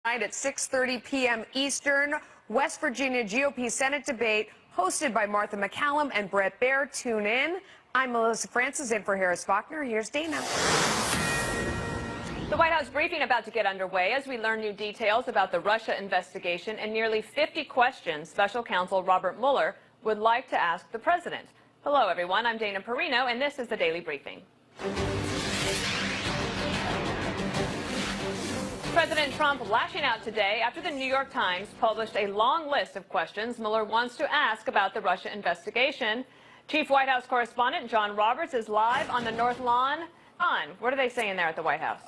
Tonight at 6:30 p.m. Eastern, West Virginia GOP Senate debate hosted by Martha MacCallum and Bret Baier. Tune in. I'm Melissa Francis in for Harris Faulkner. Here's Dana. The White House briefing about to get underway as we learn new details about the Russia investigation and nearly 50 questions Special Counsel Robert Mueller would like to ask the president. Hello, everyone. I'm Dana Perino, and this is the Daily Briefing. President Trump lashing out today after the New York Times published a long list of questions Mueller wants to ask about the Russia investigation. Chief White House correspondent John Roberts is live on the North Lawn. John, what are they saying there at the White House?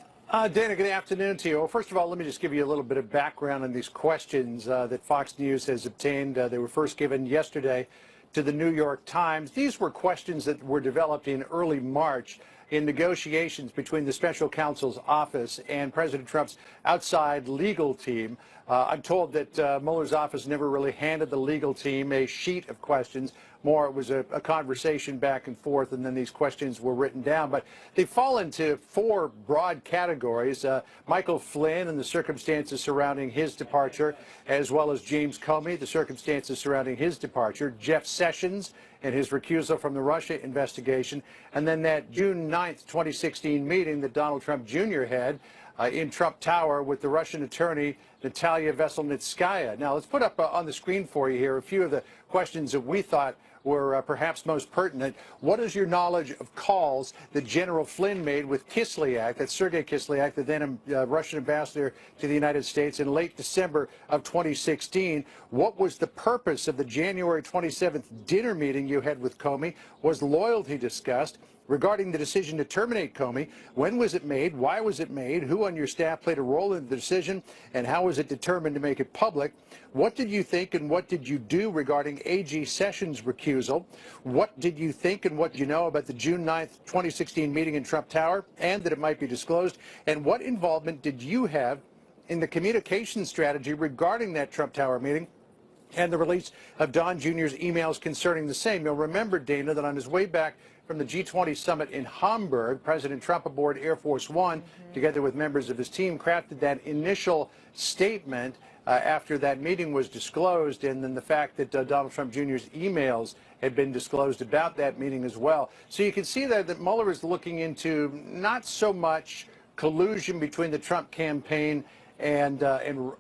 Dana, good afternoon to you. Well, first of all, let me just give you a little bit of background on these questions that Fox News has obtained. They were first given yesterday to the New York Times. These were questions that were developed in early March in negotiations between the special counsel's office and President Trump's outside legal team. I'm told that Mueller's office never really handed the legal team a sheet of questions. More, it was a conversation back and forth, and then these questions were written down. But they fall into four broad categories. Michael Flynn and the circumstances surrounding his departure, as well as James Comey, the circumstances surrounding his departure, Jeff Sessions and his recusal from the Russia investigation, and then that June 9th, 2016 meeting that Donald Trump Jr. had in Trump Tower with the Russian attorney Natalia Veselnitskaya. Now, let's put up on the screen for you here a few of the questions that we thought were perhaps most pertinent. What is your knowledge of calls that General Flynn made with Kislyak, that's Sergei Kislyak, the then Russian ambassador to the United States, in late December of 2016? What was the purpose of the January 27th dinner meeting you had with Comey? Was loyalty discussed? Regarding the decision to terminate Comey, when was it made? Why was it made? Who on your staff played a role in the decision? And how was it determined to make it public? What did you think and what did you do regarding A.G. Sessions' recusal? What did you think and what did you know about the June 9th, 2016 meeting in Trump Tower and that it might be disclosed? And what involvement did you have in the communication strategy regarding that Trump Tower meeting and the release of Don Jr.'s emails concerning the same? You'll remember, Dana, that on his way back from the G20 summit in Hamburg, President Trump aboard Air Force One, together with members of his team, crafted that initial statement after that meeting was disclosed, and then the fact that Donald Trump Jr.'s emails had been disclosed about that meeting as well. So you can see there that Mueller is looking into not so much collusion between the Trump campaign and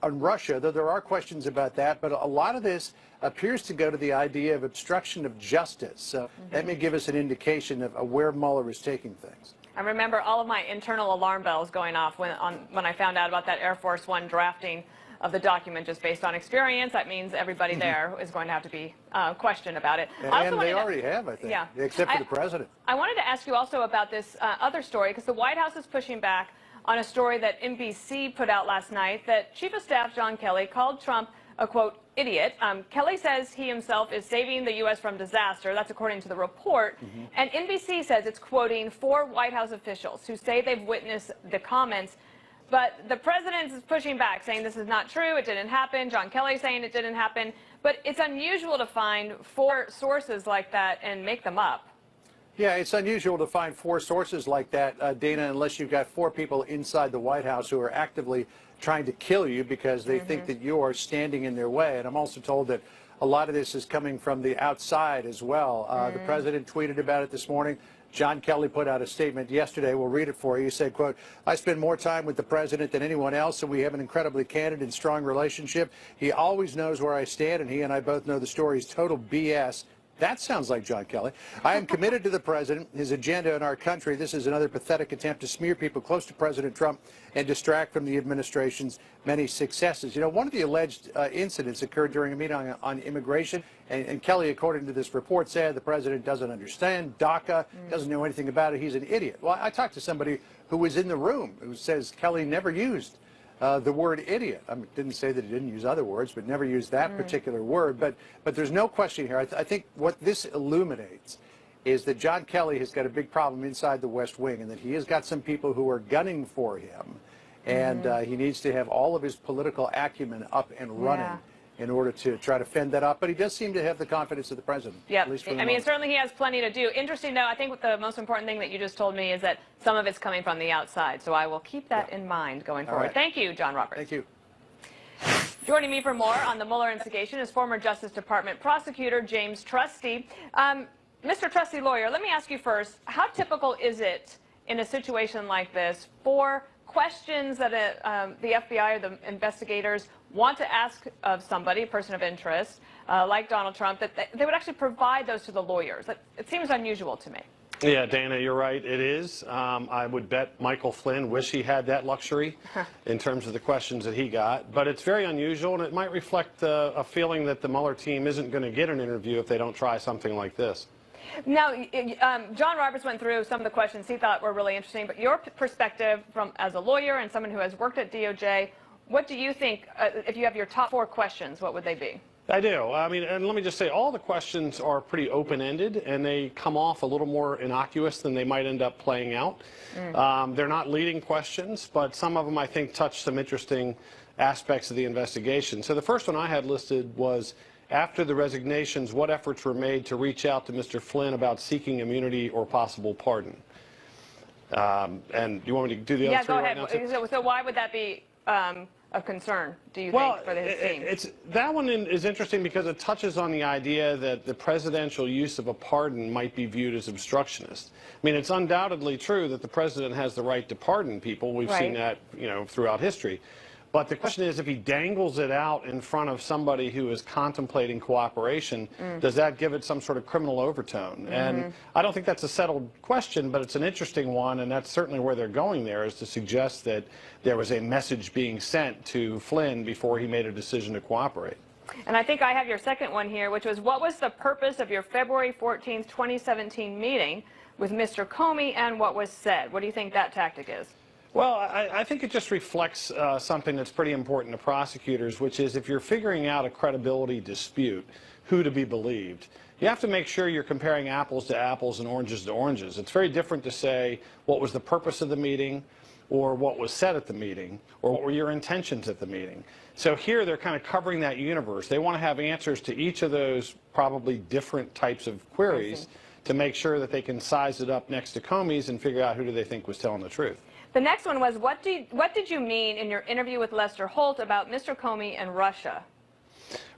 Russia, though there are questions about that, but a lot of this appears to go to the idea of obstruction of justice. So that may give us an indication of where Mueller is taking things. I remember all of my internal alarm bells going off when I found out about that Air Force One drafting of the document just based on experience. That means everybody there is going to have to be questioned about it. And they already have, I think, yeah, except for the president. I wanted to ask you also about this other story, because the White House is pushing back on a story that NBC put out last night that Chief of Staff John Kelly called Trump a, quote, idiot. Kelly says he himself is saving the U.S. from disaster. That's according to the report. And NBC says it's quoting four White House officials who say they've witnessed the comments. But the president is pushing back, saying this is not true, it didn't happen. John Kelly saying it didn't happen. But it's unusual to find four sources like that and make them up. Yeah, it's unusual to find four sources like that, Dana, unless you've got four people inside the White House who are actively trying to kill you because they think that you are standing in their way. And I'm also told that a lot of this is coming from the outside as well. The president tweeted about it this morning. John Kelly put out a statement yesterday. We'll read it for you. He said, quote, "I spend more time with the president than anyone else, and we have an incredibly candid and strong relationship. He always knows where I stand, and he and I both know the story is total BS. That sounds like John Kelly. I am committed to the president, his agenda, in our country. This is another pathetic attempt to smear people close to President Trump and distract from the administration's many successes." You know, one of the alleged incidents occurred during a meeting on immigration, and Kelly, according to this report, said the president doesn't understand DACA, doesn't know anything about it, he's an idiot. Well, I talked to somebody who was in the room who says Kelly never used the word idiot. I mean, didn't say that he didn't use other words, but never used that particular word. But there's no question here. I think what this illuminates is that John Kelly has got a big problem inside the West Wing, and that he has got some people who are gunning for him, and he needs to have all of his political acumen up and running in order to try to fend that up. But he does seem to have the confidence of the president. Yeah, at least for the I mean, moment. certainly he has plenty to do. Interesting, though, I think the most important thing that you just told me is that some of it's coming from the outside. So I will keep that in mind going forward. Right. Thank you, John Roberts. Thank you. Joining me for more on the Mueller investigation is former Justice Department prosecutor James Trusty. Mr. Trusty lawyer, let me ask you first, how typical is it in a situation like this for questions that the FBI or the investigators want to ask of somebody, a person of interest, like Donald Trump, that they would actually provide those to the lawyers? It seems unusual to me. Yeah, Dana, you're right. It is. I would bet Michael Flynn wish he had that luxury in terms of the questions that he got. But it's very unusual, and it might reflect a feeling that the Mueller team isn't going to get an interview if they don't try something like this. Now, John Roberts went through some of the questions he thought were really interesting, but your perspective as a lawyer and someone who has worked at DOJ, what do you think, if you have your top 4 questions, what would they be? I do. I mean, and let me just say, all the questions are pretty open-ended, and they come off a little more innocuous than they might end up playing out. They're not leading questions, but some of them, I think, touch some interesting aspects of the investigation. So the first one I had listed was, after the resignations, what efforts were made to reach out to Mr. Flynn about seeking immunity or possible pardon? And you want me to do the other three right now? Yeah, go ahead. So why would that be of concern, do you think, for his team? That one is interesting because it touches on the idea that the presidential use of a pardon might be viewed as obstructionist. I mean, it's undoubtedly true that the president has the right to pardon people. We've seen that, throughout history. But the question is, if he dangles it out in front of somebody who is contemplating cooperation, does that give it some sort of criminal overtone? And I don't think that's a settled question, but it's an interesting one, and that's certainly where they're going there, is to suggest that there was a message being sent to Flynn before he made a decision to cooperate. And I think I have your second one here, which was, what was the purpose of your February 14th, 2017 meeting with Mr. Comey, and what was said? What do you think that tactic is? Well, I think it just reflects something that's pretty important to prosecutors, which is if you're figuring out a credibility dispute, who to be believed, you have to make sure you're comparing apples to apples and oranges to oranges. It's very different to say what was the purpose of the meeting, or what was said at the meeting, or what were your intentions at the meeting. So here they're kind of covering that universe. They want to have answers to each of those probably different types of queries to make sure that they can size it up next to Comey's and figure out who do they think was telling the truth. The next one was, what did you mean in your interview with Lester Holt about Mr. Comey and Russia?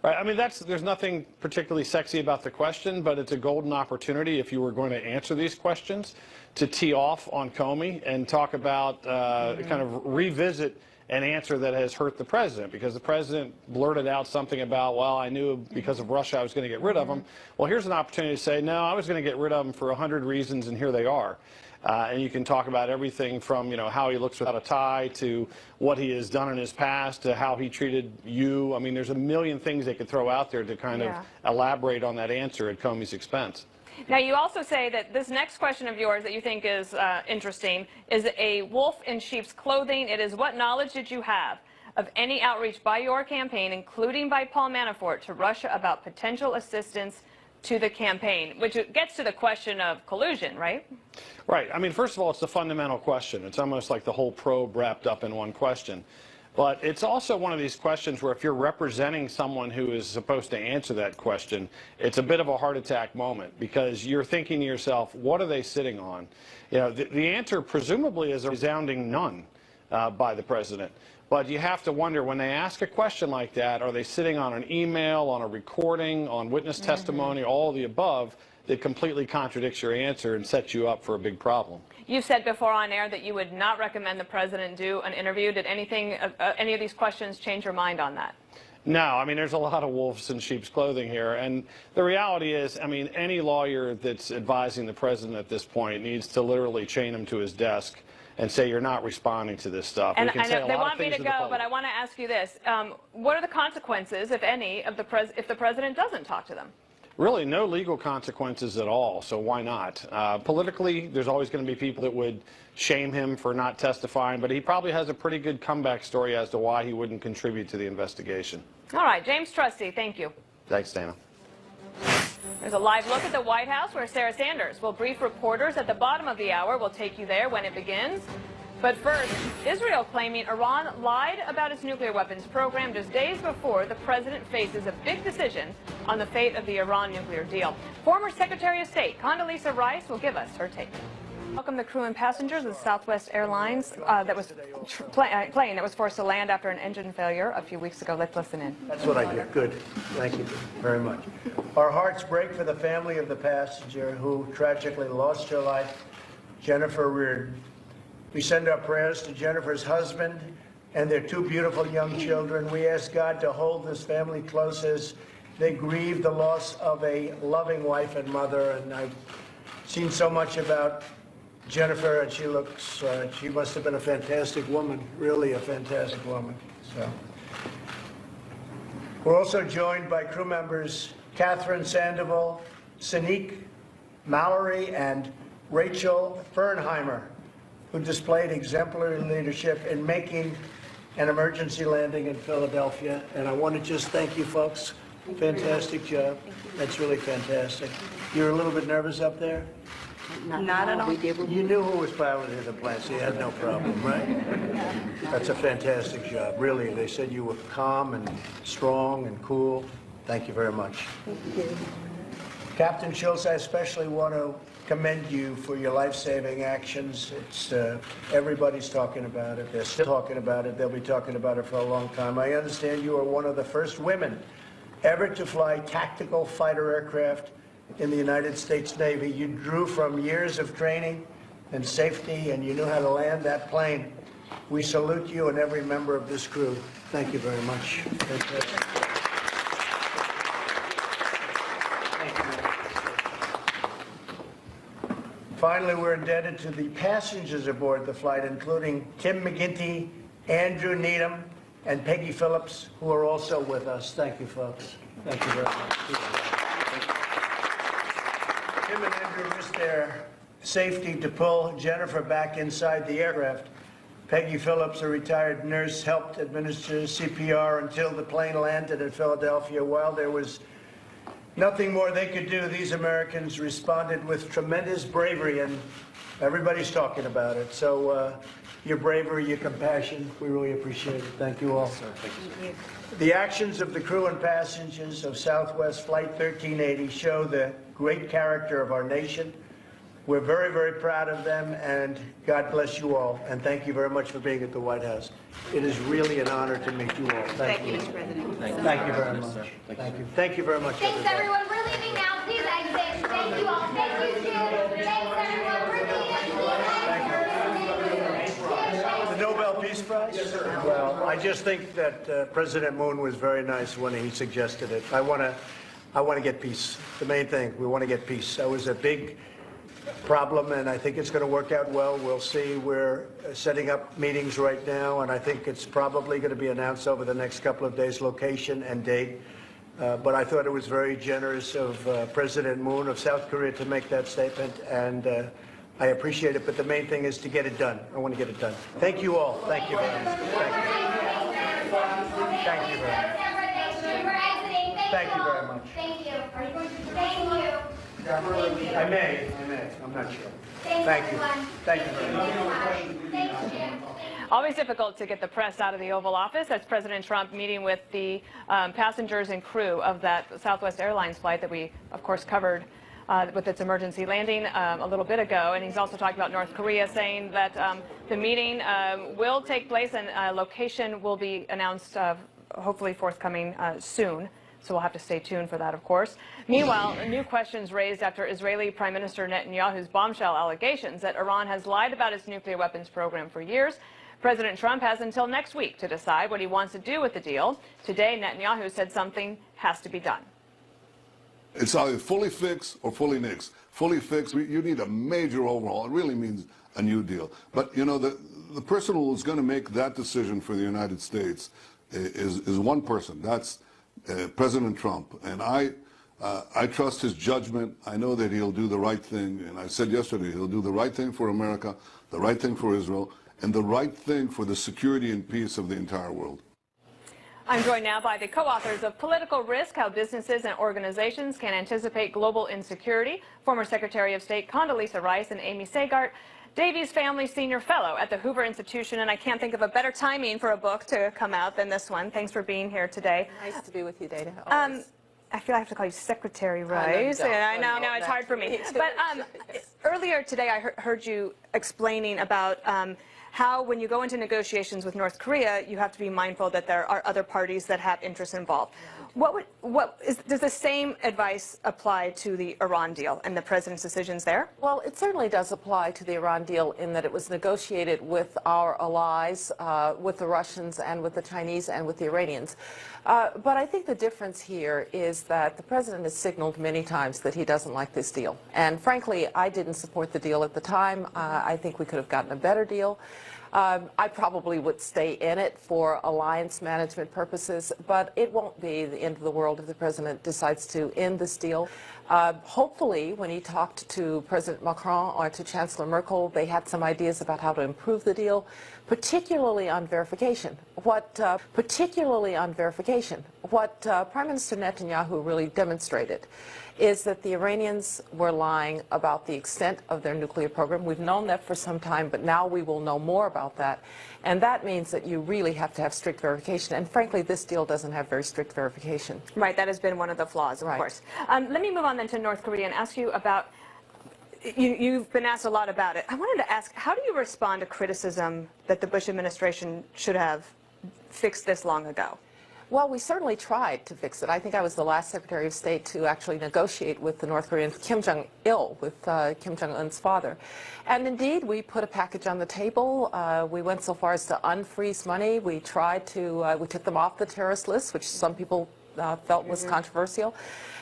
Right. I mean, there's nothing particularly sexy about the question, but it's a golden opportunity if you were going to answer these questions to tee off on Comey and talk about, kind of revisit an answer that has hurt the president, because the president blurted out something about, well, I knew because of Russia I was going to get rid of him. Well, here's an opportunity to say, no, I was going to get rid of him for 100 reasons, and here they are. And you can talk about everything from, how he looks without a tie to what he has done in his past to how he treated you. I mean, there's a million things they could throw out there to kind of elaborate on that answer at Comey's expense. Now, you also say that this next question of yours that you think is interesting is a wolf in sheep's clothing. It is, what knowledge did you have of any outreach by your campaign, including by Paul Manafort, to Russia about potential assistance to the campaign, which gets to the question of collusion, right? Right. I mean, first of all, it's a fundamental question. It's almost like the whole probe wrapped up in one question. But it's also one of these questions where if you're representing someone who is supposed to answer that question, it's a bit of a heart attack moment, because you're thinking to yourself, what are they sitting on? The answer presumably is a resounding none by the president. But you have to wonder, when they ask a question like that, are they sitting on an email, on a recording, on witness testimony, all of the above, that completely contradicts your answer and sets you up for a big problem? You've said before on air that you would not recommend the president do an interview. Did any of these questions change your mind on that? No, I mean, there's a lot of wolves in sheep's clothing here. And the reality is, I mean, any lawyer that's advising the president at this point needs to literally chain him to his desk and say, you're not responding to this stuff. And I know they want me to go, but I want to ask you this. What are the consequences, if any, of if the president doesn't talk to them? Really, no legal consequences at all, so why not? Politically, there's always going to be people that would shame him for not testifying, but he probably has a pretty good comeback story as to why he wouldn't contribute to the investigation. All right, James Trusty, thank you. Thanks, Dana. There's a live look at the White House where Sarah Sanders will brief reporters at the bottom of the hour. We'll take you there when it begins. But first, Israel claiming Iran lied about its nuclear weapons program just days before the president faces a big decision on the fate of the Iran nuclear deal. Former Secretary of State Condoleezza Rice will give us her take. Welcome the crew and passengers of the Southwest Airlines plane that was forced to land after an engine failure a few weeks ago. Let's listen in. That's what I do. Good. Thank you very much. Our hearts break for the family of the passenger who tragically lost her life, Jennifer Reardon. We send our prayers to Jennifer's husband and their two beautiful young children. We ask God to hold this family close as they grieve the loss of a loving wife and mother. And I've seen so much about Jennifer, and she must have been a fantastic woman, really a fantastic woman. So, we're also joined by crew members Catherine Sandoval, Sanique Mallory, and Rachel Fernheimer, who displayed exemplary leadership in making an emergency landing in Philadelphia. And I want to just thank you folks. Fantastic job. That's really fantastic. You're a little bit nervous up there? Not at all. You knew who was piloting the plane, so you had no problem, right? That's a fantastic job. Really, they said you were calm and strong and cool. Thank you very much. Thank you. Captain Schultz, I especially want to commend you for your life-saving actions. It's everybody's talking about it. They're still talking about it. They'll be talking about it for a long time. I understand you are one of the first women ever to fly tactical fighter aircraft in the United States Navy. You drew from years of training and safety, and you knew how to land that plane. We salute you and every member of this crew. Thank you very much. Finally, we're indebted to the passengers aboard the flight, including Tim McGinty, Andrew Needham, and Peggy Phillips, who are also with us. Thank you, folks. Thank you very much. Tim and Andrew risked their safety to pull Jennifer back inside the aircraft. Peggy Phillips, a retired nurse, helped administer CPR until the plane landed in Philadelphia. While there was nothing more they could do, these Americans responded with tremendous bravery, and everybody's talking about it. So your bravery, your compassion, we really appreciate it. Thank you all. Thank you. The actions of the crew and passengers of Southwest Flight 1380 show the great character of our nation. We're very, very proud of them, and God bless you all. And thank you very much for being at the White House. It is really an honor to meet you all. Thank you, Mr. President. Thank you very much. Thank you. Thank you very much. Thanks, everyone. We're leaving now. Please exit. Thank you all. Thank you, Jim. Thanks, everyone. We're leaving. The Nobel Peace Prize? Yes, sir. Well, I just think that President Moon was very nice when he suggested it. I want to get peace. The main thing, we want to get peace. That was a big problem, and I think it's going to work out well. We'll see. We're setting up meetings right now, and I think it's probably going to be announced over the next couple of days, location and date. But I thought it was very generous of President Moon of South Korea to make that statement, and I appreciate it. But the main thing is to get it done. I want to get it done. Thank you all. Thank you very much. Thank you. Thank you very much. Thank you very much. Thank you. Thank you. I may. I'm not sure. Thank you. Thank you very much. Thank you. Always difficult to get the press out of the Oval Office. That's President Trump meeting with the passengers and crew of that Southwest Airlines flight that we, of course, covered with its emergency landing a little bit ago. And he's also talked about North Korea, saying that the meeting will take place and location will be announced hopefully forthcoming soon. So we'll have to stay tuned for that, of course. Meanwhile, new questions raised after Israeli Prime Minister Netanyahu's bombshell allegations that Iran has lied about its nuclear weapons program for years. President Trump has until next week to decide what he wants to do with the deal. Today, Netanyahu said something has to be done. It's either fully fixed or fully nixed. Fully fixed, you need a major overhaul. It really means a new deal. But, you know, the person who is going to make that decision for the United States is one person. That's President Trump. And I trust his judgment. I know that he'll do the right thing. And I said yesterday, he'll do the right thing for America, the right thing for Israel, and the right thing for the security and peace of the entire world. I'm joined now by the co-authors of Political Risk, How Businesses and Organizations Can Anticipate Global Insecurity, former Secretary of State Condoleezza Rice and Amy Sagart, Davies Family Senior Fellow at the Hoover Institution, and I can't think of a better timing for a book to come out than this one. Thanks for being here today. Nice to be with you, Dana. Always. I feel I have to call you Secretary Rice. don't. And I know No, it's no. hard for me. But earlier today, I heard you explaining about how when you go into negotiations with North Korea, you have to be mindful that there are other parties that have interests involved. Does the same advice apply to the Iran deal and the president's decisions there? Well, it certainly does apply to the Iran deal in that it was negotiated with our allies, with the Russians and with the Chinese and with the Iranians. But I think the difference here is that the president has signaled many times that he doesn't like this deal. And frankly, I didn't support the deal at the time. I think we could have gotten a better deal. I probably would stay in it for alliance management purposes, but it won't be the end of the world if the president decides to end this deal. Hopefully, when he talked to President Macron or to Chancellor Merkel, they had some ideas about how to improve the deal, particularly on verification. What Prime Minister Netanyahu really demonstrated is that the Iranians were lying about the extent of their nuclear program. We've known that for some time, but now we will know more about that. And that means that you really have to have strict verification. And frankly, this deal doesn't have very strict verification. Right, that has been one of the flaws, of course. Let me move on then to North Korea and ask you about, you've been asked a lot about it. I wanted to ask, how do you respond to criticism that the Bush administration should have fixed this long ago? Well, we certainly tried to fix it. I think I was the last Secretary of State to actually negotiate with the North Koreans, Kim Jong-il, with Kim Jong-un's father. And indeed, we put a package on the table. We went so far as to unfreeze money. We tried to, we took them off the terrorist list, which some people felt was controversial.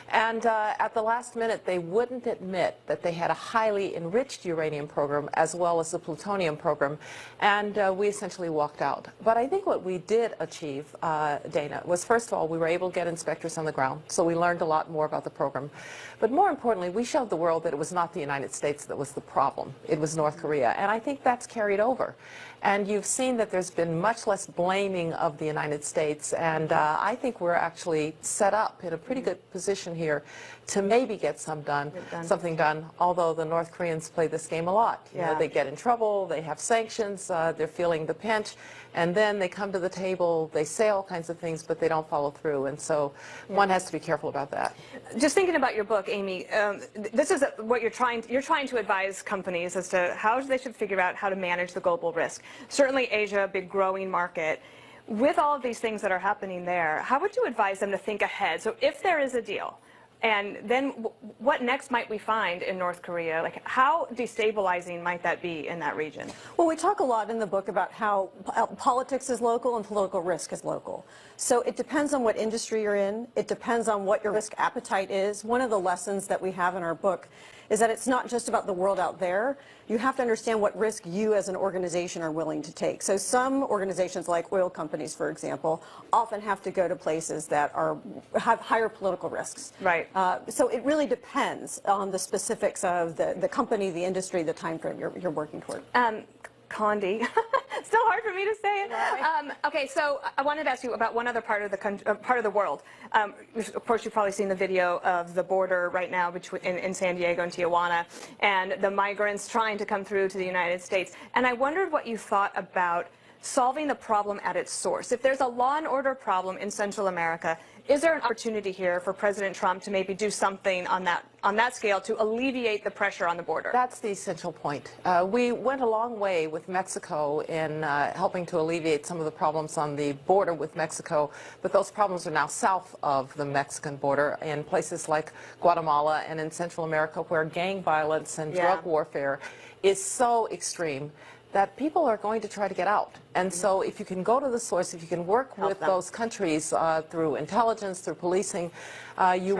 And at the last minute, they wouldn't admit that they had a highly enriched uranium program as well as a plutonium program. And we essentially walked out. But I think what we did achieve, Dana, was first of all, we were able to get inspectors on the ground. So we learned a lot more about the program. But more importantly, we showed the world that it was not the United States that was the problem. It was North Korea. And I think that's carried over. And you've seen that there's been much less blaming of the United States. And I think we're actually set up in a pretty good position here to maybe get something done, although the North Koreans play this game a lot. You know, they get in trouble, they have sanctions, they're feeling the pinch, and then they come to the table, they say all kinds of things, but they don't follow through. And so one has to be careful about that. Just thinking about your book, Amy, this is what you're trying to advise companies as to how they should figure out how to manage the global risk. Certainly Asia, a big growing market. With all of these things that are happening there, how would you advise them to think ahead? So if there is a deal, and then what next might we find in North Korea? Like, how destabilizing might that be in that region? Well, we talk a lot in the book about how politics is local and political risk is local. So it depends on what industry you're in. It depends on what your risk appetite is. One of the lessons that we have in our book is that it's not just about the world out there. You have to understand what risk you as an organization are willing to take. So some organizations, like oil companies, for example, often have to go to places that have higher political risks. Right. So it really depends on the specifics of the company, the industry, the time frame you're working toward. Condi. Still hard for me to say it. Okay, so I wanted to ask you about one other part of the part of the world. Of course, you've probably seen the video of the border right now between in San Diego and Tijuana, and the migrants trying to come through to the United States. And I wondered what you thought about solving the problem at its source. If there's a law and order problem in Central America, is there an opportunity here for President Trump to maybe do something on that scale to alleviate the pressure on the border? That's the essential point. We went a long way with Mexico in helping to alleviate some of the problems on the border with Mexico, but those problems are now south of the Mexican border in places like Guatemala and in Central America, where gang violence and drug warfare is so extreme that people are going to try to get out. And so if you can go to the source, if you can work with those countries through intelligence, through policing, you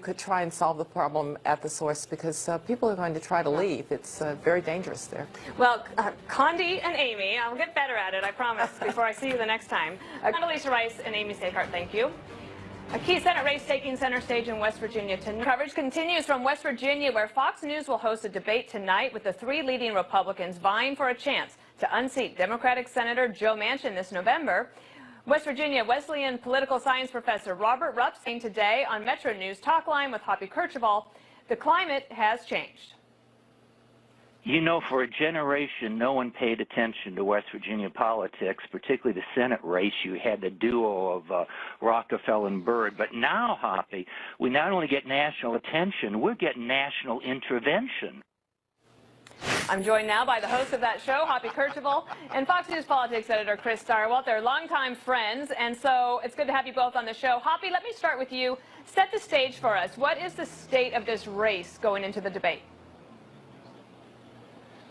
could try and solve the problem at the source, because people are going to try to leave. It's very dangerous there. Well, Condi and Amy, I'll get better at it, I promise, before I see you the next time. Condoleezza Rice and Amy Stakehart, thank you. A key Senate race taking center stage in West Virginia tonight. Coverage continues from West Virginia, where Fox News will host a debate tonight with the three leading Republicans vying for a chance to unseat Democratic Senator Joe Manchin this November. West Virginia Wesleyan political science professor Robert Rupp saying today on Metro News Talkline with Hoppy Kercheval, the climate has changed. You know, for a generation, no one paid attention to West Virginia politics, particularly the Senate race. You had the duo of Rockefeller and Byrd. But now, Hoppy, we not only get national attention, we're getting national intervention. I'm joined now by the host of that show, Hoppy Kercheval, and Fox News politics editor Chris Stirewalt. They're longtime friends, and so it's good to have you both on the show. Hoppy, let me start with you. Set the stage for us. What is the state of this race going into the debate?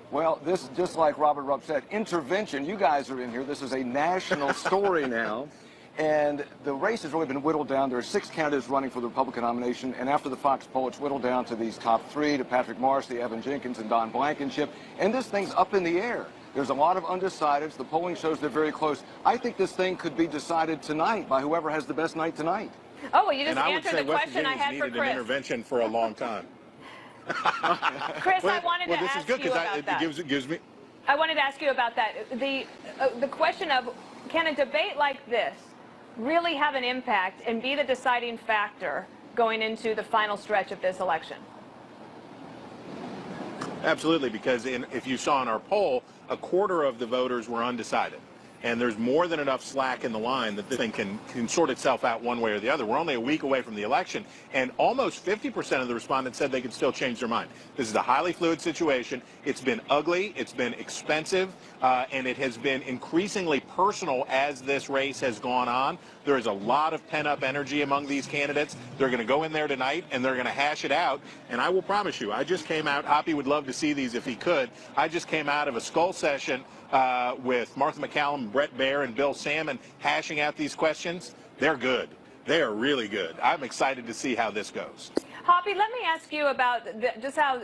Well, this is just like Robert Rupp said, intervention. You guys are in here. This is a national story now. And the race has really been whittled down. There are 6 candidates running for the Republican nomination. And after the Fox poll, it's whittled down to these top 3, to Patrick Morrisey, Evan Jenkins, and Don Blankenship. And this thing's up in the air. There's a lot of undecideds. The polling shows they're very close. I think this thing could be decided tonight by whoever has the best night tonight. Oh, well, you just and I would answered say the West question I Virginia's had for needed Chris. an intervention for a long time. Chris, I wanted to ask you about that. It gives me. I wanted to ask you about that. The question of, can a debate like this really have an impact and be the deciding factor going into the final stretch of this election? Absolutely, because if you saw in our poll, a quarter of the voters were undecided. And there's more than enough slack in the line that this thing can sort itself out one way or the other. We're only a week away from the election, and almost 50% of the respondents said they could still change their mind. This is a highly fluid situation. It's been ugly, it's been expensive, and it has been increasingly personal as this race has gone on. There is a lot of pent-up energy among these candidates. They're going to go in there tonight, and they're going to hash it out. And I will promise you, I just came out, Hoppy would love to see these if he could. I just came out of a skull session with Martha MacCallum, Brett Baer, and Bill Salmon hashing out these questions. They're good. They are really good. I'm excited to see how this goes. Hoppy, let me ask you about just how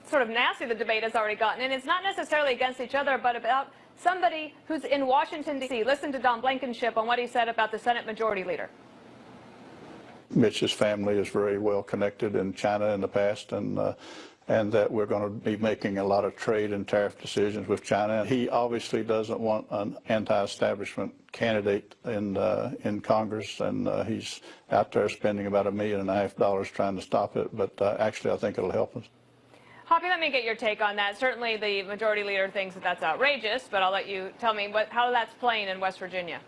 sort of nasty the debate has already gotten. And it's not necessarily against each other, but about somebody who's in Washington, D.C. Listen to Don Blankenship on what he said about the Senate Majority Leader. Mitch's family is very well connected in China in the past, and that we're going to be making a lot of trade and tariff decisions with China. He obviously doesn't want an anti-establishment candidate in Congress, and he's out there spending about $1.5 million trying to stop it, but actually I think it'll help us. Hoppy, let me get your take on that. Certainly the Majority Leader thinks that that's outrageous, but I'll let you tell me how that's playing in West Virginia.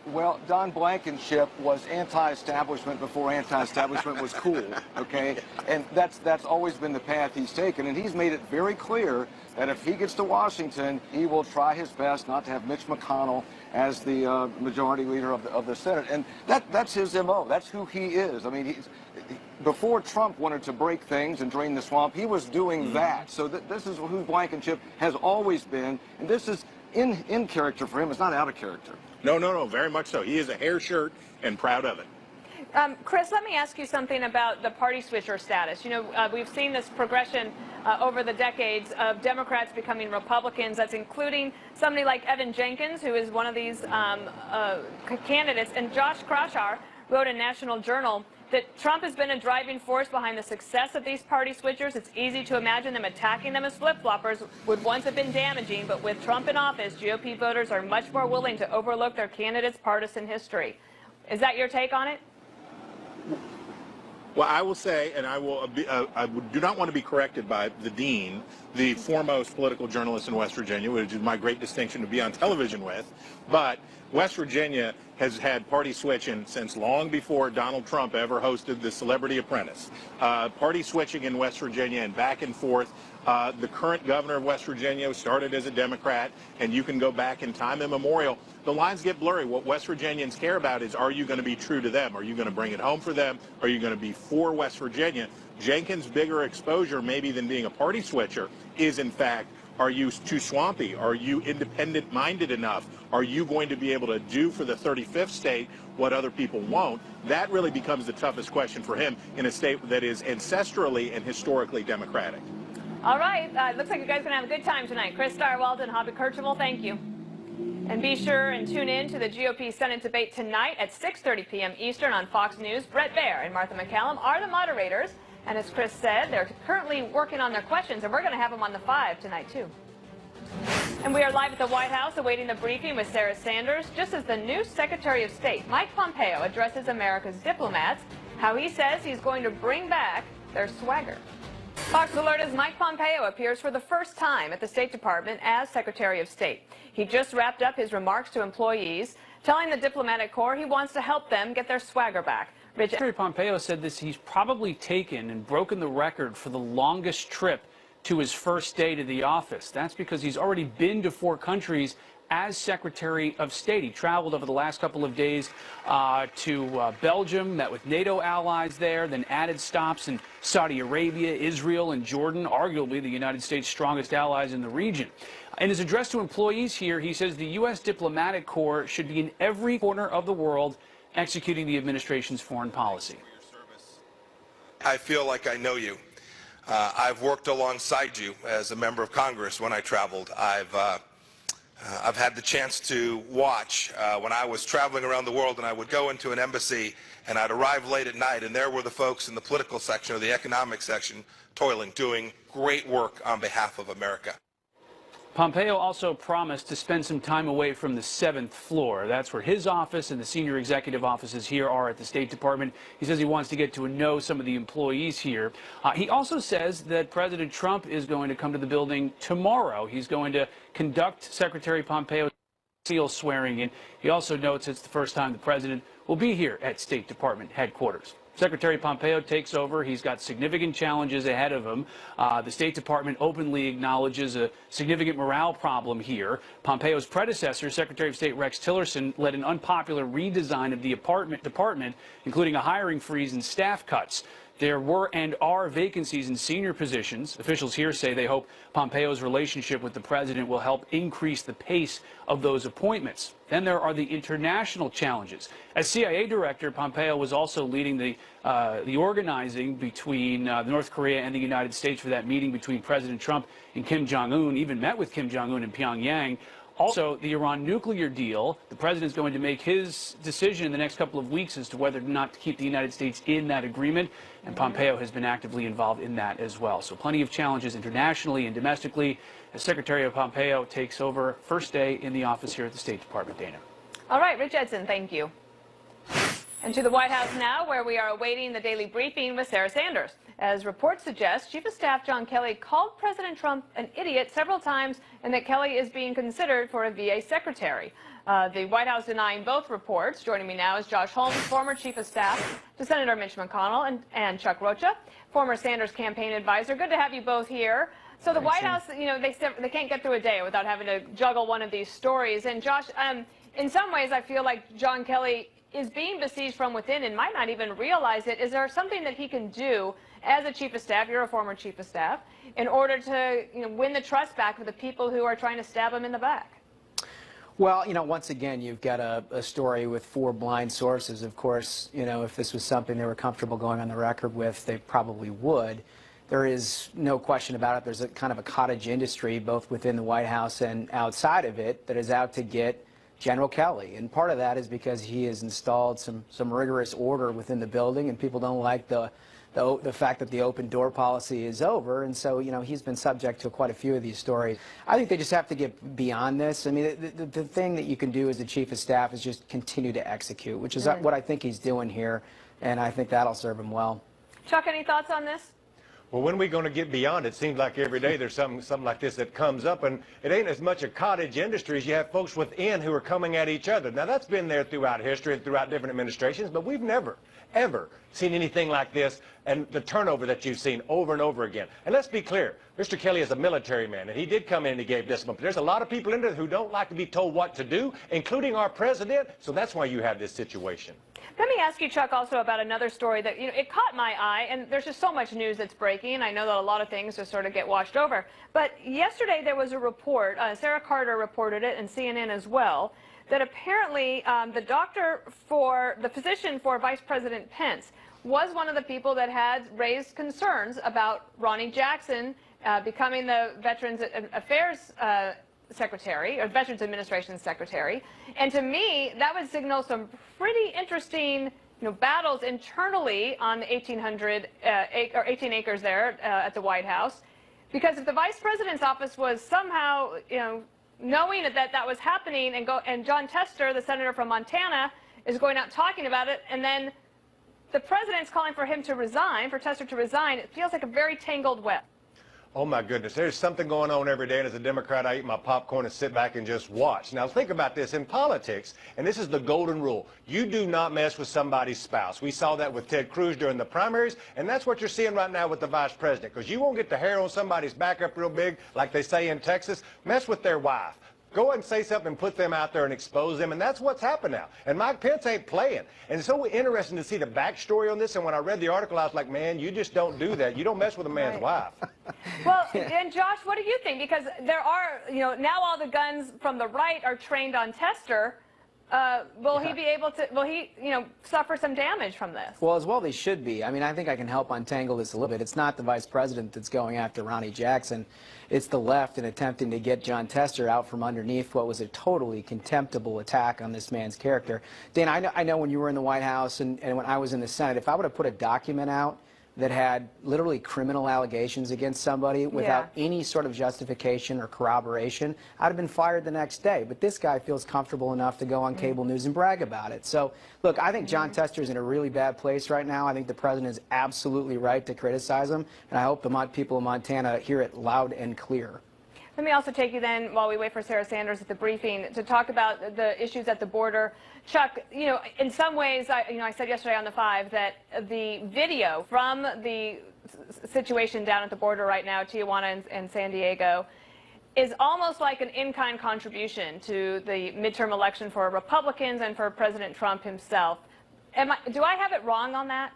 Well, Don Blankenship was anti-establishment before anti-establishment was cool, okay? And that's always been the path he's taken, and he's made it very clear that if he gets to Washington, he will try his best not to have Mitch McConnell as the Majority Leader of the Senate. And that's his M.O. That's who he is. I mean, before Trump wanted to break things and drain the swamp, he was doing that. So this is who Blankenship has always been, and this is in character for him. It's not out of character. No, very much so. He is a hair shirt and proud of it. Chris, let me ask you something about the party switcher status. You know, we've seen this progression over the decades of Democrats becoming Republicans. That's including somebody like Evan Jenkins, who is one of these candidates. And Josh Kraushaar wrote in National Journal that Trump has been a driving force behind the success of these party switchers. It's easy to imagine them attacking them as flip-floppers would once have been damaging, but with Trump in office, GOP voters are much more willing to overlook their candidate's partisan history. Is that your take on it? Well, I will say, and I do not want to be corrected by the dean, the foremost political journalist in West Virginia, which is my great distinction to be on television with, but West Virginia has had party switching since long before Donald Trump ever hosted the Celebrity Apprentice. Party switching in West Virginia and back and forth. The current governor of West Virginia started as a Democrat, and you can go back in time immemorial. The lines get blurry. What West Virginians care about is, are you going to be true to them? Are you going to bring it home for them? Are you going to be for West Virginia? Jenkins' bigger exposure, maybe than being a party switcher, is in fact, are you too swampy? Are you independent-minded enough? Are you going to be able to do for the 35th state what other people won't? That really becomes the toughest question for him in a state that is ancestrally and historically Democratic. All right. Looks like you guys are going to have a good time tonight. Chris Stirewalt and Hoppy Kercheval, thank you. And be sure and tune in to the GOP Senate debate tonight at 6:30 p.m. Eastern on Fox News. Brett Baer and Martha MacCallum are the moderators. And as Chris said, they're currently working on their questions, and we're going to have them on the 5 tonight, too. And we are live at the White House awaiting the briefing with Sarah Sanders, just as the new Secretary of State, Mike Pompeo, addresses America's diplomats, how he says he's going to bring back their swagger. Fox Alerta's Mike Pompeo appears for the first time at the State Department as Secretary of State. He just wrapped up his remarks to employees, telling the diplomatic corps he wants to help them get their swagger back. Secretary Pompeo said he's probably taken and broken the record for the longest trip to his first day to the office. That's because he's already been to 4 countries as Secretary of State. He traveled over the last couple of days to Belgium, met with NATO allies there, then added stops in Saudi Arabia, Israel, and Jordan, arguably the United States' strongest allies in the region. In his address to employees here, he says the U.S. diplomatic corps should be in every corner of the world executing the administration's foreign policy. I feel like I know you. I've worked alongside you as a member of Congress when I traveled. I've had the chance to watch when I was traveling around the world, and I would go into an embassy and I'd arrive late at night, and there were the folks in the political section or the economic section toiling, doing great work on behalf of America. Pompeo also promised to spend some time away from the 7th floor. That's where his office and the senior executive offices here are at the State Department. He says he wants to get to know some of the employees here. He also says that President Trump is going to come to the building tomorrow. He's going to conduct Secretary Pompeo's seal swearing in. He also notes it's the first time the president will be here at State Department headquarters. Secretary Pompeo takes over. He's got significant challenges ahead of him. The State Department openly acknowledges a significant morale problem here. Pompeo's predecessor, Secretary of State Rex Tillerson, led an unpopular redesign of the department, including a hiring freeze and staff cuts. There were and are vacancies in senior positions. Officials here say they hope Pompeo's relationship with the president will help increase the pace of those appointments. Then there are the international challenges. As CIA director, Pompeo was also leading the organizing between North Korea and the United States for that meeting between President Trump and Kim Jong-un, even met with Kim Jong-un in Pyongyang. Also, the Iran nuclear deal. The president is going to make his decision in the next couple of weeks as to whether or not to keep the United States in that agreement, and Pompeo has been actively involved in that as well. So plenty of challenges internationally and domestically as Secretary of Pompeo takes over first day in the office here at the State Department. Dana. All right, Rich Edson, thank you. And to the White House now, where we are awaiting the daily briefing with Sarah Sanders. As reports suggest, Chief of Staff John Kelly called President Trump an idiot several times, and that Kelly is being considered for a VA secretary. The White House denying both reports. Joining me now is Josh Holmes, former Chief of Staff to Senator Mitch McConnell, and Chuck Rocha, former Sanders campaign advisor. Good to have you both here. So the White House, you know, they can't get through a day without having to juggle one of these stories. And Josh, in some ways, I feel like John Kelly is being besieged from within and might not even realize it. Is there something that he can do as a Chief of Staff, you're a former Chief of Staff, in order to win the trust back of the people who are trying to stab him in the back? Well, once again, you've got a story with 4 blind sources. Of course, if this was something they were comfortable going on the record with, they probably would. There is no question about it. There's a kind of a cottage industry, both within the White House and outside of it, that is out to get General Kelly. And part of that is because he has installed some rigorous order within the building, and people don't like the fact that the open door policy is over, and so he's been subject to quite a few of these stories. I think they just have to get beyond this. I mean, the thing that you can do as the Chief of Staff is just continue to execute, which is what I think he's doing here, and I think that'll serve him well. Chuck, any thoughts on this? Well, when are we going to get beyond it? Seems like every day there's something like this that comes up, and it ain't as much a cottage industry as you have folks within who are coming at each other. Now, that's been there throughout history and throughout different administrations, but we've never, ever seen anything like this and the turnover that you've seen over and over again. And let's be clear, Mr. Kelly is a military man, and he did come in and he gave discipline. But there's a lot of people in there who don't like to be told what to do, including our president, so that's why you have this situation. Let me ask you, Chuck, also about another story that, it caught my eye, and there's just so much news that's breaking, and I know that a lot of things just sort of get washed over. But yesterday there was a report, Sarah Carter reported it, and CNN as well, that apparently the physician for Vice President Pence was one of the people that had raised concerns about Ronnie Jackson becoming the Veterans Affairs Secretary, or Veterans Administration Secretary. And to me, that would signal some pretty interesting battles internally on the 18 acres there at the White House. Because if the Vice President's office was somehow, knowing that was happening, and John Tester, the senator from Montana, is going out talking about it, and then the president's calling for him to resign, for Tester to resign. It feels like a very tangled web. Oh my goodness, there's something going on every day, and as a Democrat, I eat my popcorn and sit back and just watch. Now think about this, in politics, and this is the golden rule, you do not mess with somebody's spouse. We saw that with Ted Cruz during the primaries, and that's what you're seeing right now with the vice president, because you won't get the hair on somebody's back up real big, like they say in Texas. Mess with their wife. Go ahead and say something and put them out there and expose them, and that's what's happened now. And Mike Pence ain't playing. And it's so interesting to see the backstory on this, and when I read the article, I was like, man, you just don't do that. You don't mess with a man's wife. Well, and Josh, what do you think? Because there are, now all the guns from the right are trained on Tester. Will he be able to, will he, suffer some damage from this? Well, as well they should be. I mean, I think I can help untangle this a little bit. It's not the vice president that's going after Ronnie Jackson. It's the left in attempting to get Jon Tester out from underneath what was a totally contemptible attack on this man's character. Dan, I know when you were in the White House and when I was in the Senate, if I would have put a document out that had literally criminal allegations against somebody without any sort of justification or corroboration, I'd have been fired the next day. But this guy feels comfortable enough to go on cable news and brag about it. So, look, I think Jon Tester is in a really bad place right now. I think the president is absolutely right to criticize him, and I hope the people of Montana hear it loud and clear. Let me also take you then, while we wait for Sarah Sanders at the briefing, to talk about the issues at the border. Chuck, in some ways, I said yesterday on the 5 that the video from the situation down at the border right now, Tijuana and San Diego, is almost like an in-kind contribution to the midterm election for Republicans and for President Trump himself. Do I have it wrong on that?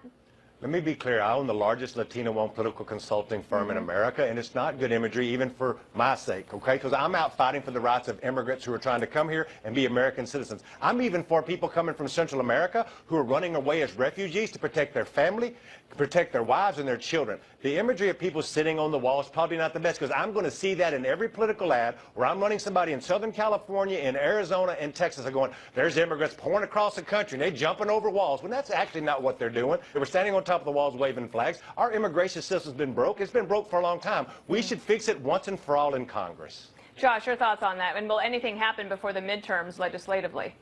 Let me be clear, I own the largest Latino-owned political consulting firm in America, and it's not good imagery even for my sake, okay? Because I'm out fighting for the rights of immigrants who are trying to come here and be American citizens. I'm even for people coming from Central America who are running away as refugees to protect their family, protect their wives and their children. The imagery of people sitting on the wall is probably not the best, because I'm going to see that in every political ad where I'm running somebody in Southern California, in Arizona, and Texas. They're going, there's immigrants pouring across the country, and they're jumping over walls, when that's actually not what they're doing. They were standing on top of the walls waving flags. Our immigration system's been broke. It's been broke for a long time. We should fix it once and for all in Congress. Josh, your thoughts on that? And will anything happen before the midterms legislatively?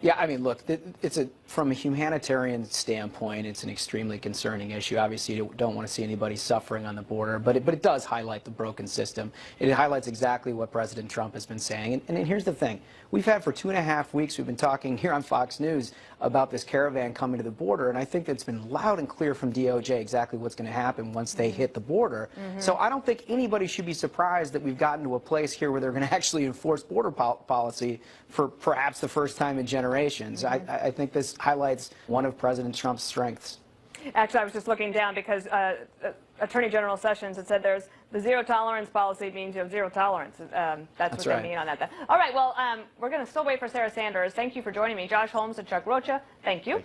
Yeah, I mean, look, from a humanitarian standpoint, it's an extremely concerning issue. Obviously, you don't want to see anybody suffering on the border, but it does highlight the broken system. It highlights exactly what President Trump has been saying. And here's the thing. We've had for 2.5 weeks, we've been talking here on Fox News about this caravan coming to the border, and I think it's been loud and clear from DOJ exactly what's going to happen once they hit the border. So I don't think anybody should be surprised that we've gotten to a place here where they're going to actually enforce border policy for perhaps the first time in generations. I think this highlights one of President Trump's strengths. Actually, I was just looking down because Attorney General Sessions had said there's the zero tolerance policy means zero tolerance. That's what they mean on that. All right, well, we're going to still wait for Sarah Sanders. Thank you for joining me. Josh Holmes and Chuck Rocha, thank you.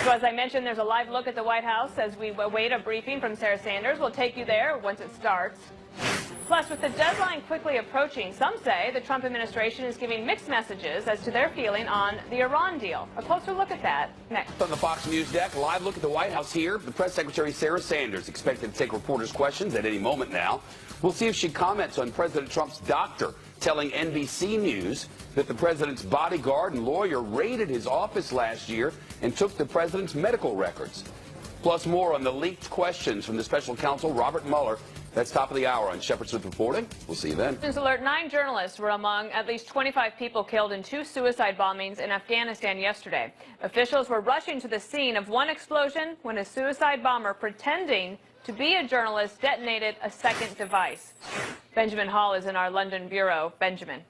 So as I mentioned, there's a live look at the White House as we await a briefing from Sarah Sanders. We'll take you there once it starts. Plus, with the deadline quickly approaching, some say the Trump administration is giving mixed messages as to their feeling on the Iran deal. A closer look at that next. On the Fox News deck, live look at the White House here. The Press Secretary Sarah Sanders expected to take reporters' questions at any moment now. We'll see if she comments on President Trump's doctor telling NBC News that the president's bodyguard and lawyer raided his office last year and took the president's medical records. Plus more on the leaked questions from the special counsel Robert Mueller. That's top of the hour on Shepard Smith Reporting. We'll see you then. News alert, 9 journalists were among at least 25 people killed in 2 suicide bombings in Afghanistan yesterday. Officials were rushing to the scene of one explosion when a suicide bomber pretending to be a journalist detonated a second device. Benjamin Hall is in our London bureau. Benjamin.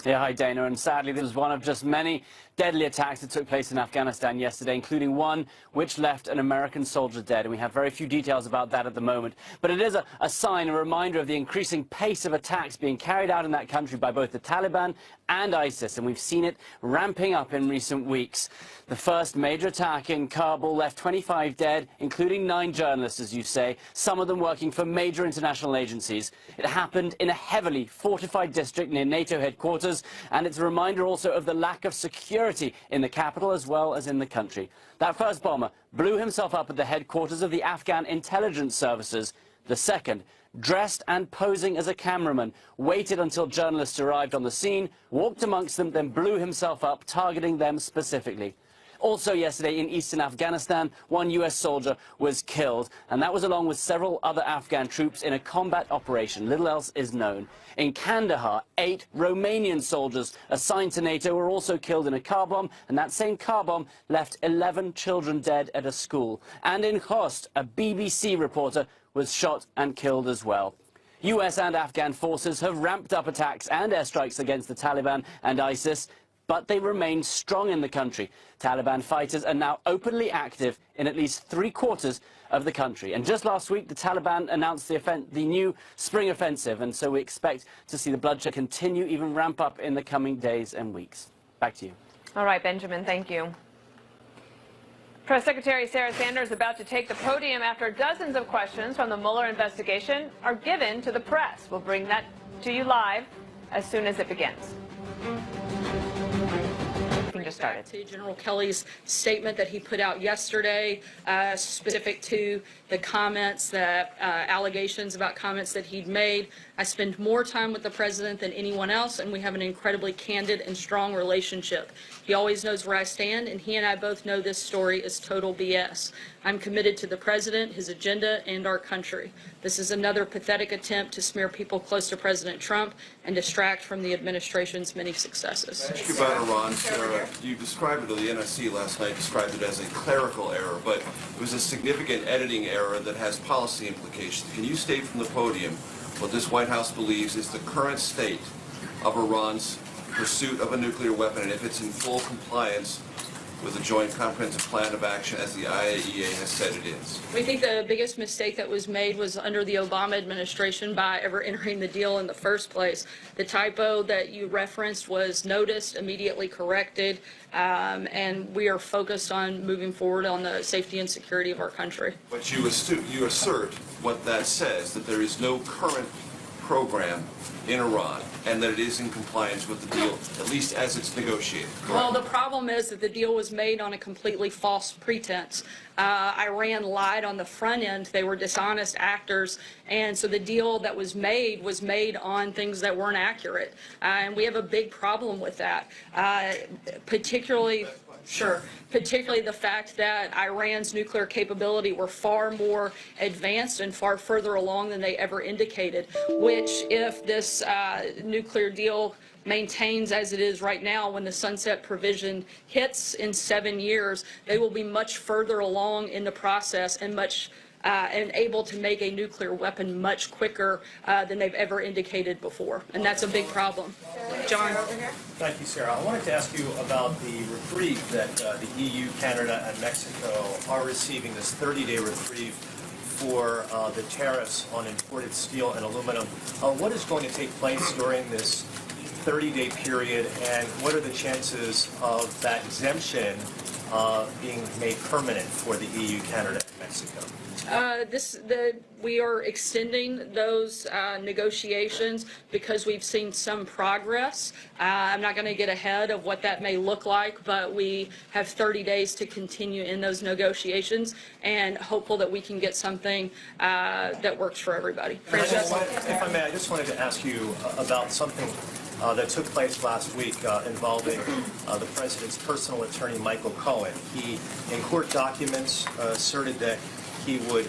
Yeah, hi, Dana. And sadly, this was one of just many deadly attacks that took place in Afghanistan yesterday, including one which left an American soldier dead. And we have very few details about that at the moment. But it is a sign, a reminder of the increasing pace of attacks being carried out in that country by both the Taliban and ISIS. And we've seen it ramping up in recent weeks. The first major attack in Kabul left 25 dead, including 9 journalists, as you say, some of them working for major international agencies. It happened in a heavily fortified district near NATO headquarters, and it's a reminder also of the lack of security in the capital as well as in the country. That first bomber blew himself up at the headquarters of the Afghan intelligence services. The second, dressed and posing as a cameraman, waited until journalists arrived on the scene, walked amongst them, then blew himself up, targeting them specifically. Also yesterday in eastern Afghanistan, one U.S. soldier was killed, and that was along with several other Afghan troops in a combat operation. Little else is known. In Kandahar, 8 Romanian soldiers assigned to NATO were also killed in a car bomb, and that same car bomb left 11 children dead at a school. And in Khost, a BBC reporter was shot and killed as well. US and Afghan forces have ramped up attacks and airstrikes against the Taliban and ISIS, but they remain strong in the country. Taliban fighters are now openly active in at least 3/4 of the country. And just last week, the Taliban announced the new spring offensive, and so we expect to see the bloodshed continue, even ramp up in the coming days and weeks. Back to you. All right, Benjamin, thank you. Press Secretary Sarah Sanders about to take the podium after dozens of questions from the Mueller investigation are given to the press. We'll bring that to you live as soon as it begins. Just started. To General Kelly's statement that he put out yesterday, specific to the comments that allegations about comments that he'd made. I spend more time with the president than anyone else, and we have an incredibly candid and strong relationship. He always knows where I stand, and he and I both know this story is total BS. I'm committed to the president, his agenda, and our country. This is another pathetic attempt to smear people close to President Trump and distract from the administration's many successes. Ask you about Iran, Sarah. You described it, or the NSC last night described it as a clerical error, but it was a significant editing error that has policy implications. Can you state from the podium what this White House believes is the current state of Iran's pursuit of a nuclear weapon, and if it's in full compliance with the Joint Comprehensive Plan of Action as the IAEA has said it is? We think the biggest mistake that was made was under the Obama administration by ever entering the deal in the first place. The typo that you referenced was noticed, immediately corrected, and we are focused on moving forward on the safety and security of our country. But you assert what that says, that there is no current program in Iran, and that it is in compliance with the deal, at least as it's negotiated. Correct? Well, the problem is that the deal was made on a completely false pretense. Iran lied on the front end. They were dishonest actors, and so the deal that was made on things that weren't accurate. And we have a big problem with that, particularly the fact that Iran's nuclear capability were far more advanced and far further along than they ever indicated, which if this nuclear deal maintains as it is right now, when the sunset provision hits in 7 years, they will be much further along in the process and and able to make a nuclear weapon much quicker than they've ever indicated before. And that's a big problem. John. Thank you, Sarah. I wanted to ask you about the reprieve that the EU, Canada, and Mexico are receiving, this 30-day reprieve for the tariffs on imported steel and aluminum. What is going to take place during this 30-day period, and what are the chances of that exemption being made permanent for the EU, Canada, and Mexico? We are extending those negotiations because we've seen some progress. I'm not going to get ahead of what that may look like, but we have 30 days to continue in those negotiations and hopeful that we can get something that works for everybody. If I may, I just wanted to ask you about something that took place last week involving the president's personal attorney, Michael Cohen. He, in court documents, asserted that he would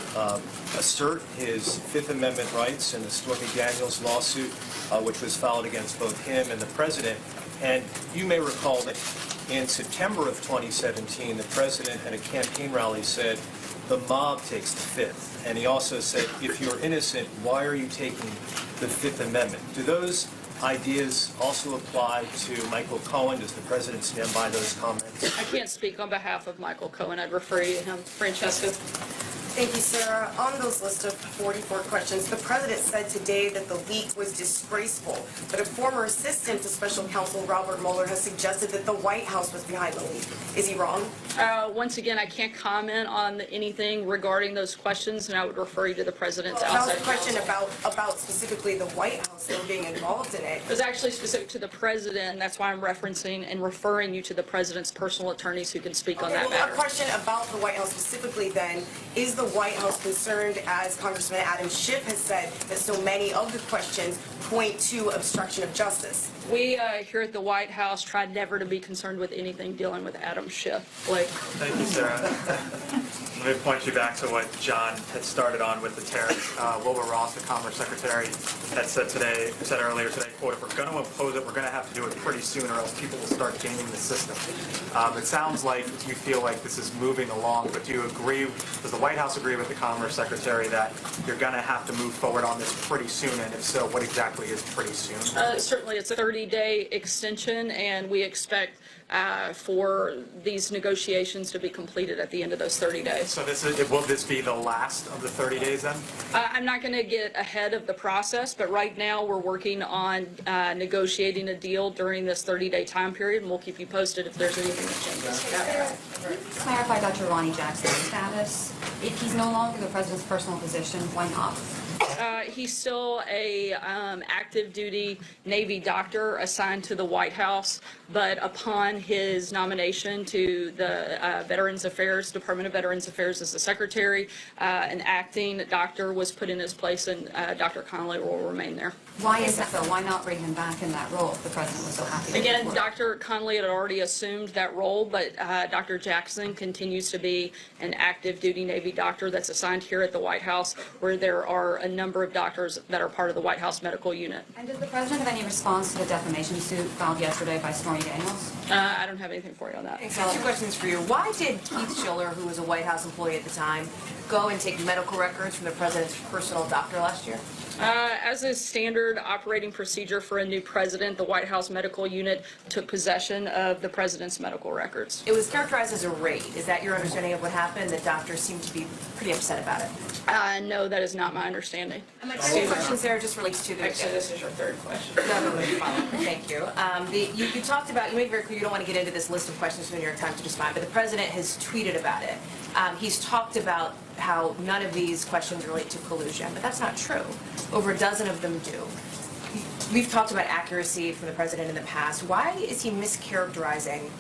assert his Fifth Amendment rights in the Stormy Daniels lawsuit, which was filed against both him and the president. And you may recall that in September of 2017, the president at a campaign rally said, "The mob takes the Fifth." And he also said, "If you're innocent, why are you taking the Fifth Amendment?" Do those ideas also apply to Michael Cohen? Does the president stand by those comments? I can't speak on behalf of Michael Cohen. I'd refer you to him. Francesca. Thank you, Sarah. On those list of 44 questions, the president said today that the leak was disgraceful, but a former assistant to special counsel Robert Mueller has suggested that the White House was behind the leak. Is he wrong? Once again, I can't comment on anything regarding those questions, and I would refer you to the president's outside. That was a question about specifically the White House and being involved in it. It was actually specific to the president. That's why I'm referencing and referring you to the president's personal attorneys who can speak on that matter. A question about the White House specifically then, is the the White House concerned, as Congressman Adam Schiff has said, that so many of the questions point to obstruction of justice? We here at the White House try never to be concerned with anything dealing with Adam Schiff. Blake. Thank you, Sarah. Let me point you back to what John had started on with the tariffs. Wilbur Ross, the Commerce Secretary, had said earlier today, quote, if we're going to impose it, we're going to have to do it pretty soon or else people will start gaming the system. It sounds like you feel like this is moving along, but do you agree, does the White House agree with the Commerce Secretary that you're going to have to move forward on this pretty soon? And if so, what exactly is pretty soon? Certainly, it's a 30-day extension, and we expect for these negotiations to be completed at the end of those 30 days. So will this be the last of the 30 days then? I'm not going to get ahead of the process, but right now we're working on negotiating a deal during this 30-day time period, and we'll keep you posted if there's anything that changes. Clarify Dr. Ronnie Jackson's status. If he's no longer the president's personal physician, why not? He's still a active duty Navy doctor assigned to the White House, but upon his nomination to the Department of Veterans Affairs as the secretary, an acting doctor was put in his place, and Dr. Connolly will remain there. Why is that though? Why not bring him back in that role if the president was so happy? Again, Dr. Connolly had already assumed that role, but Dr. Jackson continues to be an active duty Navy doctor that's assigned here at the White House, where there are a number of doctors that are part of the White House medical unit. And does the president have any response to the defamation suit filed yesterday by Stormy Daniels? I don't have anything for you on that. So, 2 questions for you. Why did Keith Schiller, who was a White House employee at the time, go and take medical records from the president's personal doctor last year? As a standard operating procedure for a new president, the White House medical unit took possession of the president's medical records. It was characterized as a raid. Is that your understanding of what happened? The doctors seemed to be pretty upset about it. No, that is not my understanding. And my second question, Sarah, just relates to the... Actually, this is your third question. No, thank you. You talked about, you made it very clear you don't want to get into this list of questions from the New York Times, which is fine, but the president has tweeted about it. He's talked about how none of these questions relate to collusion, but that's not true. Over a dozen of them do. We've talked about accuracy from the president in the past. Why is he mischaracterizing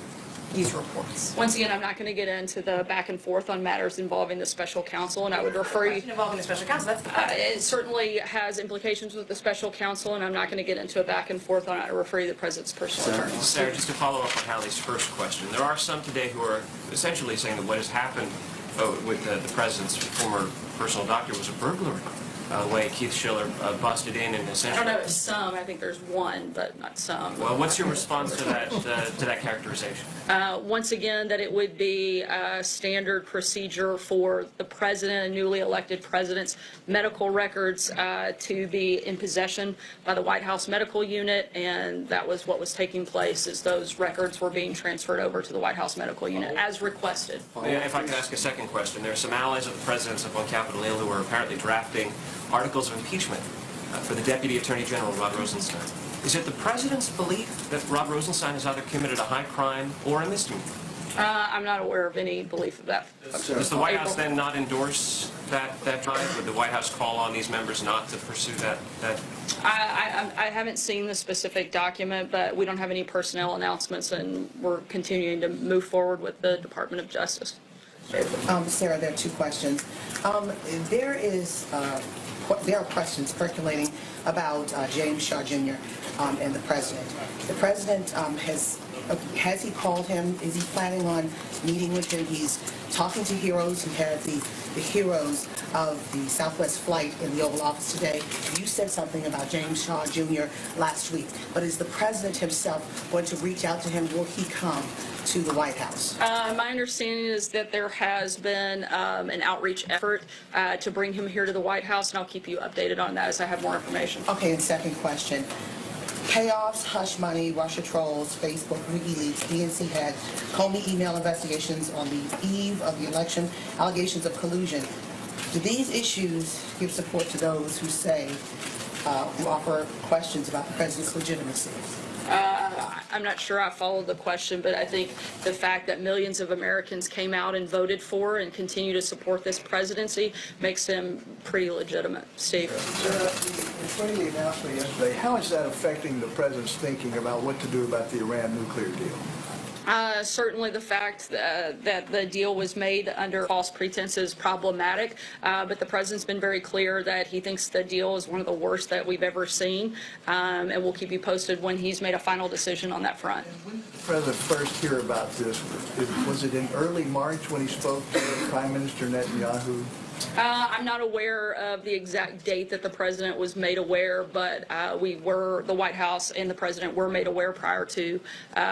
these reports? Once again, I'm not going to get into the back and forth on matters involving the special counsel, and I would refer you... Involving the special counsel, that's the it certainly has implications with the special counsel, and I'm not going to get into a back and forth on it. I refer you to the president's personal attorney. Sarah, just to follow up on Hallie's first question, there are some today who are essentially saying that what has happened with the president's former personal doctor was a burglary. The way Keith Schiller busted in and essentially... I don't know, it's some. I think there's one, but not some. Well, what's your response to that characterization? Once again, that it would be a standard procedure for the president and newly elected president's medical records to be in possession by the White House medical unit, and that was what was taking place, is those records were being transferred over to the White House medical unit as requested. If I could ask a second question, there are some allies of the president's up on Capitol Hill who are apparently drafting articles of impeachment for the Deputy Attorney General, Rod Rosenstein. Is it the president's belief that Rod Rosenstein has either committed a high crime or a misdemeanor? I'm not aware of any belief of that. Does the White House then not endorse that drive? Would the White House call on these members not to pursue that? I haven't seen the specific document, but we don't have any personnel announcements, and we're continuing to move forward with the Department of Justice. Sarah, there are 2 questions. There are questions percolating about James Shaw Jr. And the president. The president has he called him? Is he planning on meeting with him? He's talking to heroes. He had the heroes of the Southwest flight in the Oval Office today. You said something about James Shaw Jr. last week, but is the president himself going to reach out to him? Will he come to the White House? My understanding is that there has been an outreach effort to bring him here to the White House, and I'll keep you updated on that as I have more information. Okay, and second question. Payoffs, hush money, Russia trolls, Facebook, WikiLeaks, DNC had Comey email investigations on the eve of the election, allegations of collusion. Do these issues give support to those who say, who offer questions about the president's legitimacy? I'm not sure I followed the question, but I think the fact that millions of Americans came out and voted for and continue to support this presidency makes him pretty legitimate. Steve? The friendly announcement yesterday, how is that affecting the president's thinking about what to do about the Iran nuclear deal? Certainly the fact that the deal was made under false pretense is problematic, but the president's been very clear that he thinks the deal is one of the worst that we've ever seen, and we'll keep you posted when he's made a final decision on that front. When did the president first hear about this? Was it in early March when he spoke to Prime Minister Netanyahu? I'm not aware of the exact date that the president was made aware, but the White House and the president were made aware prior to